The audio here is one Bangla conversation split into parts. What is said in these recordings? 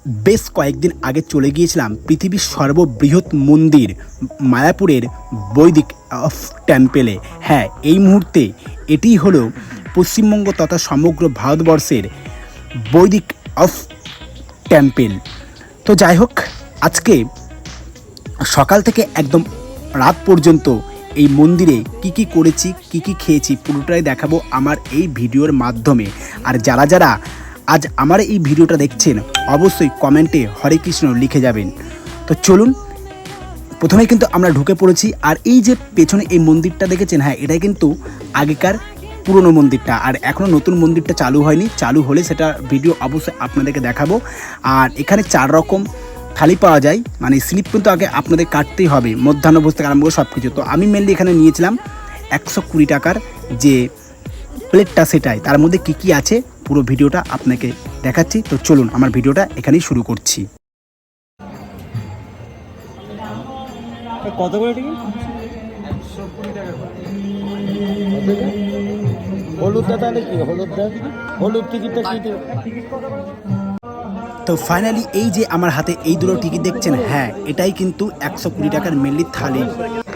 বেশ কয়েকদিন আগে চলে গিয়েছিলাম পৃথিবীর সর্ববৃহৎ মন্দির মায়াপুরের বৈদিক অফ টেম্পেলে। হ্যাঁ, এই মুহূর্তে এটিই হলো পশ্চিমবঙ্গ তথা সমগ্র ভারতবর্ষের বৈদিক অফ টেম্পেল। তো যাই হোক, আজকে সকাল থেকে একদম রাত পর্যন্ত এই মন্দিরে কি কি করেছি, কি কি খেয়েছি, পুরোটাই দেখাবো আমার এই ভিডিওর মাধ্যমে। আর যারা যারা আজ আমার এই ভিডিওটা দেখছেন অবশ্যই কমেন্টে হরে কৃষ্ণ লিখে যাবেন। তো চলুন, প্রথমে কিন্তু আমরা ঢুকে পড়েছি। আর এই যে পেছনে এই মন্দিরটা দেখেছেন, হ্যাঁ এটাই কিন্তু আগেকার পুরনো মন্দিরটা, আর এখনও নতুন মন্দিরটা চালু হয়নি। চালু হলে সেটা ভিডিও অবশ্যই আপনাদেরকে দেখাবো। আর এখানে 4 রকম থালি পাওয়া যায়, মানে স্লিপ কিন্তু আগে আপনাদের কাটতেই হবে, মধ্যাহ্নভোজ থেকে আরম্ভ করে সব কিছু। তো আমি মেনলি এখানে নিয়েছিলাম 120 টাকার যে প্লেটটা, সেটাই। তার মধ্যে কি কি আছে পুরো ভিডিওটা আপনাকে দেখাচ্ছি। তো চলুন, আমার ভিডিওটা এখানেই শুরু করছি। কত করে টিকিট? 120 টাকা। হলুদটা তাহলে কি? হলুদ টিকিটটা কি? তো ফাইনালি এই যে আমার হাতে এই দুটো টিকিট দেখছেন, হ্যাঁ এটাই কিন্তু 120 টাকার মেনলি থালি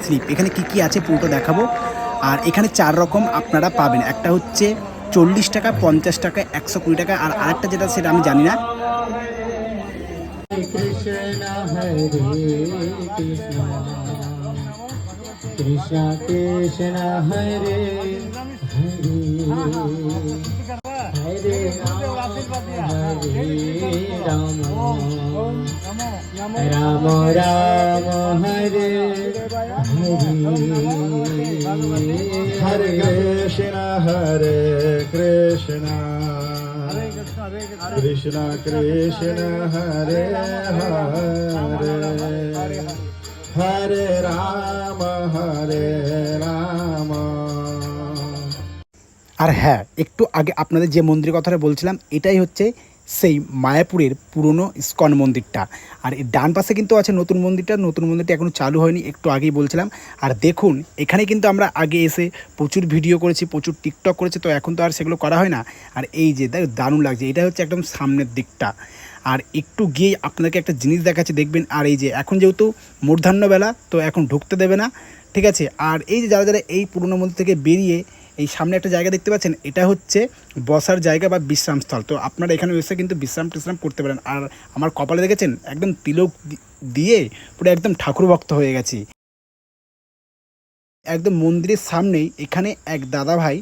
স্লিপ। এখানে কি কি আছে পুরোটা দেখাবো। আর এখানে 4 রকম আপনারা পাবেন। একটা হচ্ছে 40 টাকা, 50 টাকা, 120 টাকা, আর আরেকটা যেটা সেটা আমি জানি না। কৃষ্ণ কৃষ্ণ হরে হরে রাম রাম রাম হরে হরে হরে কৃষ্ণ কৃষ্ণ কৃষ্ণ হরে হরে হরে রাম। আর হ্যাঁ, একটু আগে আপনাদের যে মন্দিরের কথাটা বলছিলাম, এটাই হচ্ছে সেই মায়াপুরের পুরনো ইস্কন মন্দিরটা। আর এর ডান পাশে কিন্তু আছে নতুন মন্দিরটা। নতুন মন্দিরটা এখনও চালু হয়নি, একটু আগেই বলছিলাম। আর দেখুন, এখানে কিন্তু আমরা আগে এসে প্রচুর ভিডিও করেছি, প্রচুর টিকটক করেছি, তো এখন তো আর সেগুলো করা হয় না। আর এই যে দেখ, দারুণ লাগছে। এটা হচ্ছে একদম সামনের দিকটা। আর একটু গিয়ে আপনাদেরকে একটা জিনিস দেখাচ্ছি, দেখবেন। আর এই যে এখন যেহেতু মূর্ধান্যবেলা, তো এখন ঢুকতে দেবে না, ঠিক আছে। আর এই যে যারা যারা এই পুরনো মন্দির থেকে বেরিয়ে এই সামনে একটা জায়গা দেখতে পাচ্ছেন, এটা হচ্ছে বসার জায়গা বা বিশ্রামস্থল। তো আপনারা এখানে এসে কিন্তু বিশ্রাম করতে পারেন। আর আমার কপালে দেখেছেন একদম তিলক দিয়ে পুরো একদম ঠাকুর ভক্ত হয়ে গেছি। একদম মন্দিরের সামনেই এখানে এক দাদা ভাই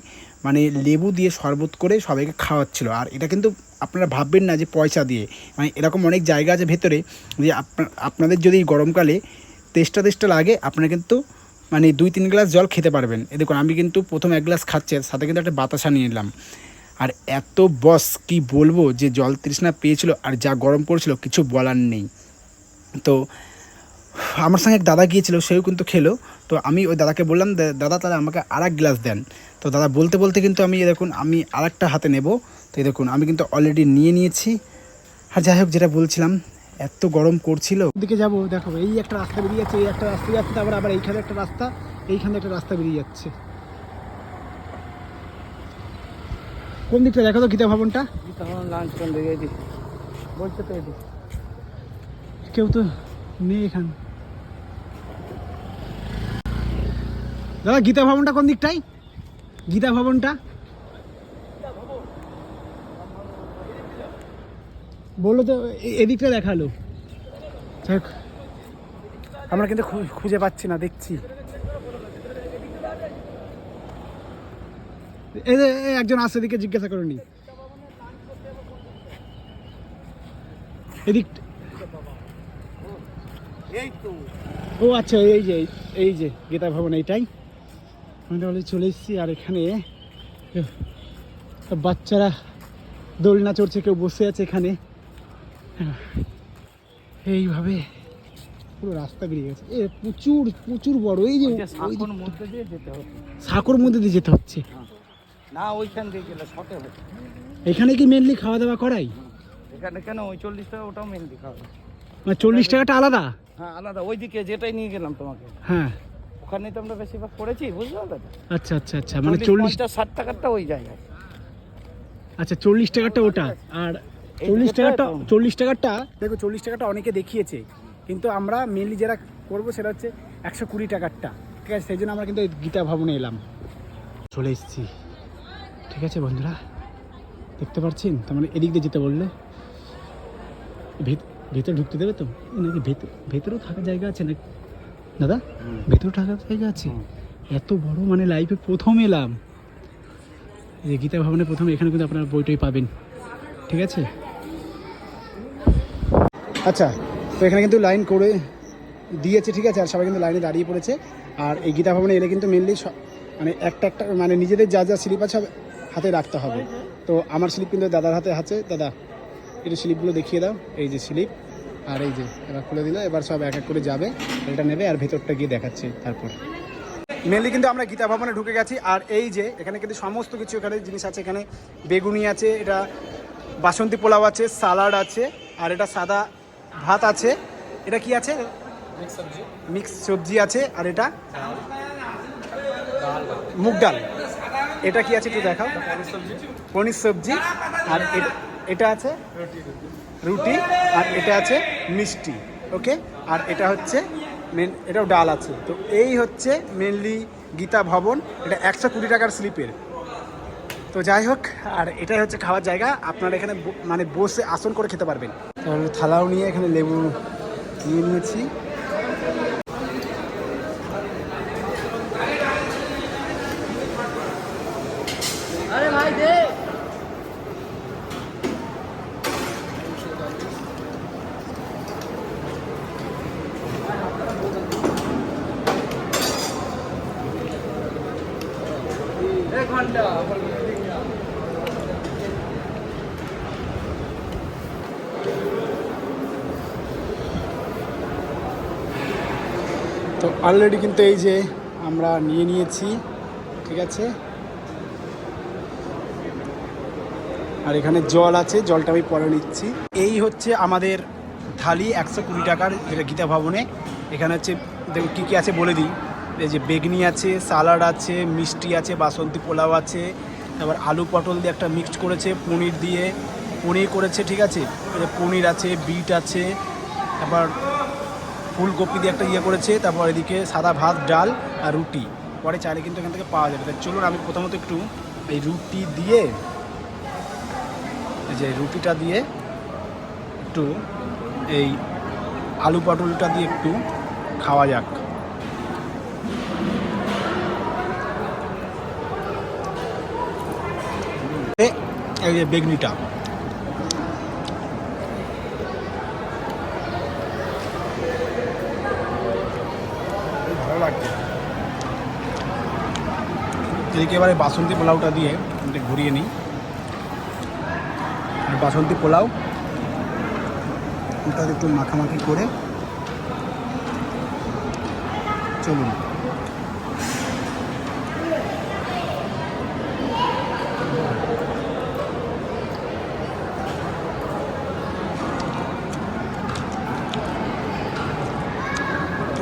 মানে লেবু দিয়ে শরবত করে সবাইকে খাওয়াচ্ছিল। আর এটা কিন্তু আপনারা ভাববেন না যে পয়সা দিয়ে, মানে এরকম অনেক জায়গা আছে ভেতরে যে আপনাদের যদি গরমকালে তেষ্টা লাগে, আপনারা কিন্তু মানে 2-3 গ্লাস জল খেতে পারবেন। এ দেখুন, আমি কিন্তু প্রথম 1 গ্লাস খাচ্ছি, সাথে কিন্তু একটা বাতাসা নিয়ে নিলাম। আর এত বস কি বলবো, যে জল তৃষ্ণা পেয়েছিল আর যা গরম পড়ছিল কিছু বলার নেই। তো আমার সঙ্গে এক দাদা গিয়েছিল, সেও কিন্তু খেলো। তো আমি ওই দাদাকে বললাম, দাদা তাহলে আমাকে আর 1 গ্লাস দেন। তো দাদা বলতে বলতে কিন্তু আমি দেখুন আমি আরেকটা হাতে নেব। তো দেখুন আমি কিন্তু অলরেডি নিয়ে নিয়েছি। আর যাই হোক, যেটা বলছিলাম, এত গরম করছিল। ওদিকে যাবো, দেখো এই একটা রাস্তা বেরিয়ে যাচ্ছে, এই একটা রাস্তা যাচ্ছে, তারপর আবার এইখানে একটা রাস্তা, এইখানে একটা রাস্তা বেরিয়ে যাচ্ছে। কোন দিকটা দেখো তো, গীতা ভবনটা লাঞ্চ কোন দিকে বলছে তো? এদিকে কেউ তো নেই এখানে। দাদা গীতা ভবনটা কোন দিকটাই? গীতা ভবনটা বললো তো এদিকটা দেখালো। আমরা কিন্তু খুঁজে পাচ্ছি না, দেখছি। একজন আসছে, এদিকে জিজ্ঞাসা করেনি এদিক। ও আচ্ছা, এই যে গীতা ভবন, এইটাই আমি তাহলে চলে এসেছি। আর এখানে বাচ্চারা দোলনা চড়ছে, কেউ বসে আছে এখানে। এইভাবে পুরো রাস্তা বেরিয়ে গেছে, প্রচুর বড়। এই যে মধ্যে দিয়ে যেতে হবে, সাঁকোর মধ্যে দিয়ে যেতে হচ্ছে না ওইখান দিয়ে গেলে শর্টে হবে। এখানে কি মেনলি খাওয়া দাওয়া করাই? এখানে কেন ওই 40 টাকা ওটাও মেনলি খাওয়া, মানে 40 টাকাটা আলাদা? হ্যাঁ আলাদা। ওইদিকে যেটাই নিয়ে গেলাম তোমাকে, হ্যাঁ ওখানে তো আমরা বেশিরভাগ পড়েছি, বুঝতে পারলে? আচ্ছা, মানে 40 50-60 টাকারটা ওই জায়গায়। আচ্ছা, 40 টাকাটা ওটা। আর 40 টাকারটা দেখো, 40 টাকাটা অনেকে দেখিয়েছে, কিন্তু আমরা মেনলি যারা করবো সেটা হচ্ছে 120 টাকারটা, ঠিক আছে? সেই জন্য আমরা কিন্তু গীতা ভবনে এলাম, চলে এসেছি। ঠিক আছে বন্ধুরা, দেখতে পাচ্ছেন? তার মানে এদিক দিয়ে যেতে বললে ভেতরে ঢুকতে দেবে তো নাকি? ভেতরেও থাকার জায়গা আছে না দাদা? ভেতরেও থাকার জায়গা আছে? এত বড়, মানে লাইফে প্রথম এলাম যে গীতা ভবনে প্রথম। এখানে কিন্তু আপনারা বইটই পাবেন, ঠিক আছে? আচ্ছা, তো এখানে কিন্তু লাইন করে দিয়েছে, ঠিক আছে? আর সবাই কিন্তু লাইনে দাঁড়িয়ে পড়েছে। আর এই গীতা ভবনে এলে কিন্তু মেনলি মানে একটা মানে নিজেদের যা যা স্লিপ আছে হাতে রাখতে হবে। তো আমার স্লিপ কিন্তু দাদার হাতে আছে। দাদা, একটু স্লিপগুলো দেখিয়ে দাও। এই যে স্লিপ, আর এই যে এবার খুলে দিল। এবার সব এক এক করে যাবে, এটা নেবে আর ভেতরটা গিয়ে দেখাচ্ছে। তারপর মেনলি কিন্তু আমরা গীতা ভবনে ঢুকে গেছি। আর এই যে এখানে কিন্তু সমস্ত কিছু এখানে জিনিস আছে। এখানে বেগুনি আছে, এটা বাসন্তী পোলাও আছে, সালাড আছে, আর এটা সাদা ভাত আছে। এটা কি আছে? মিক্স সবজি আছে। আর এটা মুগ ডাল। এটা কি আছে একটু দেখাও। পনির সবজি। আর এটা আছে রুটি। আর এটা আছে মিষ্টি। ওকে, আর এটা হচ্ছে এটাও ডাল আছে। তো এই হচ্ছে মেনলি গীতা ভবন। এটা 120 টাকার স্লিপের। তো যাই হোক, আর এটাই হচ্ছে খাওয়ার জায়গা। আপনারা এখানে মানে বসে আসন করে খেতে পারবেন। তাহলে থালাও নিয়ে এখানে লেবু নিয়ে নিয়েছি। আরে ভাই দে। এক ঘন্টা তো অলরেডি কিন্তু এই যে আমরা নিয়ে নিয়েছি, ঠিক আছে? আর এখানে জল আছে, জলটা আমি পরে নিচ্ছি। এই হচ্ছে আমাদের থালি 120 টাকার, যেটা গীতা ভবনে। এখানে হচ্ছে দেখুন কী কী আছে বলে দিই। এই যে বেগনি আছে, সালাড আছে, মিষ্টি আছে, বাসন্তী পোলাও আছে, তারপর আলু পটল দিয়ে একটা মিক্সড করেছে, পনির দিয়ে পনির করেছে, ঠিক আছে? পনির আছে, বিট আছে, তারপর ফুলকপি দিয়ে একটা ইয়ে করেছে, তারপর এদিকে সাদা ভাত, ডাল আর রুটি। পরে চাইলে কিন্তু এখান থেকে পাওয়া যাবে। তাই চলুন আমি প্রথমত একটু এই রুটি দিয়ে, এই যে রুটিটা দিয়ে একটু এই আলু পটলটা দিয়ে একটু খাওয়া যাক। এই যে বেগনিটা, ভালো লাগছে। এদিকে এবারে বাসন্তী পোলাওটা দিয়ে ঘুরিয়ে নিই। বাসন্তী পোলাও ওটা একটু মাখামাখি করে চলুন।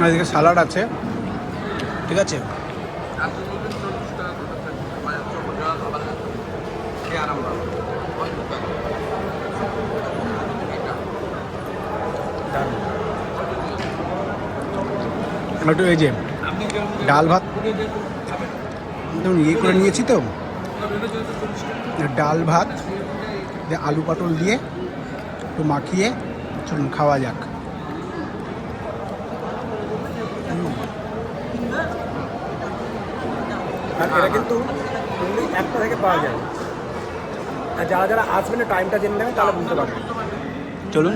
আর এদিকে সালাড আছে, ঠিক আছে? একটু এই যে ডাল ভাত ইয়ে করে নিয়েছি, তো ডাল ভাত আলু পটল দিয়ে একটু মাখিয়ে চলুন খাওয়া যাক। আর এটা কিন্তু একটা থেকে পাওয়া যায়। আর যারা যারা আসবেন টাইমটা জেনে নেবেন, তাহলে বুঝতে পারবেন। চলুন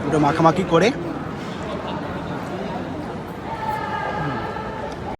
একটু মাখামাখি করে